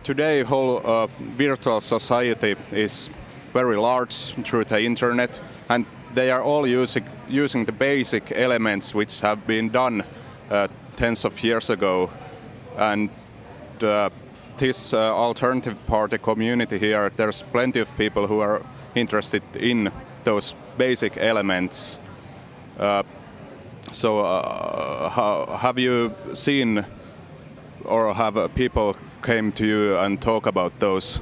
today whole virtual society is very large through the internet, and they are all using the basic elements which have been done tens of years ago. And this alternative party community here, there's plenty of people who are interested in those basic elements. Have you seen or have people came to you and talk about those?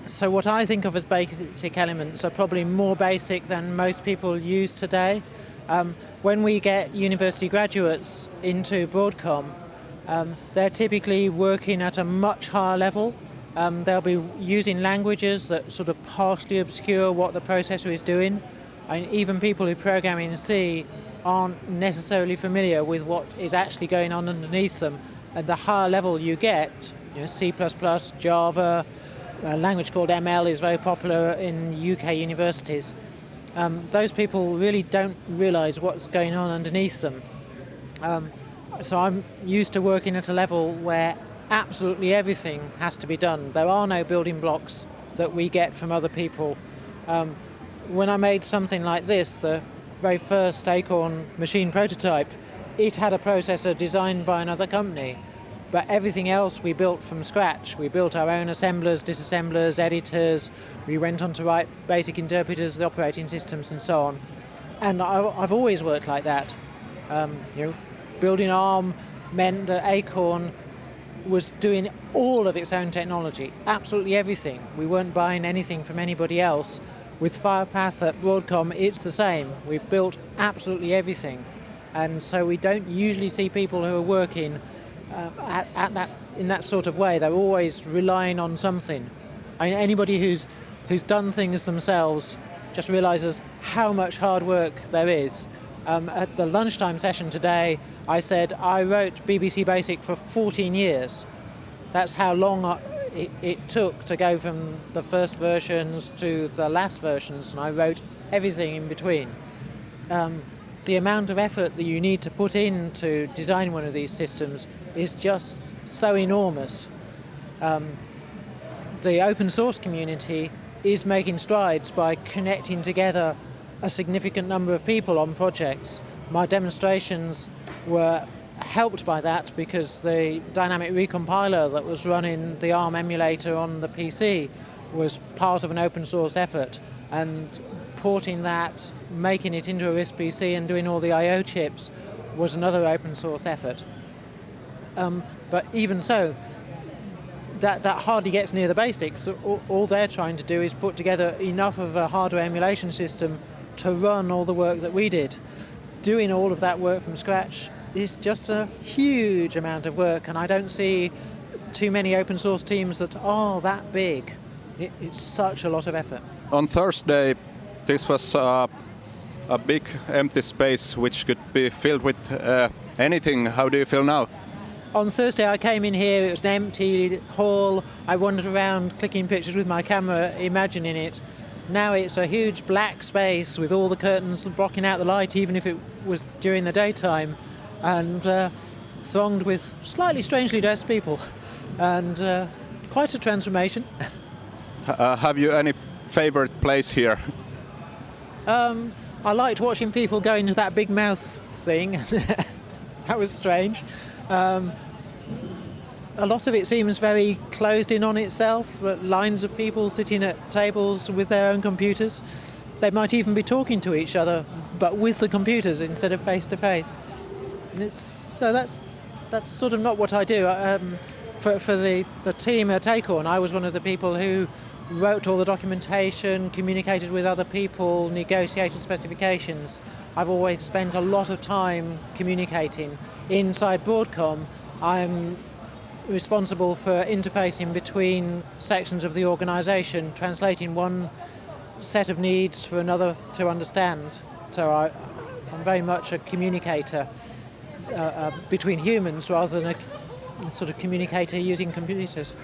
So what I think of as basic elements are probably more basic than most people use today. When we get university graduates into Broadcom, they're typically working at a much higher level. They'll be using languages that sort of partially obscure what the processor is doing. And even people who program in C aren't necessarily familiar with what is actually going on underneath them. At the higher level you get, C++, Java, a language called ML is very popular in UK universities. Those people really don't realise what's going on underneath them. So I'm used to working at a level where absolutely everything has to be done. There are no building blocks that we get from other people. When I made something like this, the very first Acorn machine prototype, it had a processor designed by another company, but everything else we built from scratch. We built our own assemblers, disassemblers, editors. We went on to write basic interpreters, the operating systems, and so on. And I've always worked like that. Building ARM meant that Acorn was doing all of its own technology, absolutely everything. We weren't buying anything from anybody else. With Firepath at Broadcom, it's the same. We've built absolutely everything. And so we don't usually see people who are working in that sort of way. They're always relying on something. Anybody who's done things themselves just realizes how much hard work there is. At the lunchtime session today, I said I wrote BBC Basic for 14 years. That's how long it took to go from the first versions to the last versions, and I wrote everything in between. The amount of effort that you need to put in to design one of these systems is just so enormous. The open source community is making strides by connecting together a significant number of people on projects. My demonstrations were helped by that because the dynamic recompiler that was running the ARM emulator on the PC was part of an open source effort, and porting that, making it into a RISC PC and doing all the I/O chips was another open source effort. But even so, that hardly gets near the basics. All they're trying to do is put together enough of a hardware emulation system to run all the work that we did. Doing all of that work from scratch is just a huge amount of work, and I don't see too many open source teams that are that big. It's such a lot of effort. On Thursday, this was a big empty space which could be filled with anything. How do you feel now? On Thursday I came in here, it was an empty hall. I wandered around clicking pictures with my camera, imagining it. Now it's a huge black space with all the curtains blocking out the light, even if it was during the daytime, and thronged with slightly strangely dressed people, and quite a transformation. Have you any favorite place here? I liked watching people go into that big mouth thing. That was strange. A lot of it seems very closed in on itself, lines of people sitting at tables with their own computers. They might even be talking to each other, but with the computers instead of face to face. So that's sort of not what I do. For the team at Acorn, I was one of the people who wrote all the documentation, communicated with other people, negotiated specifications. I've always spent a lot of time communicating. Inside Broadcom, I'm responsible for interfacing between sections of the organisation, translating one set of needs for another to understand. So I'm very much a communicator between humans rather than a sort of communicator using computers.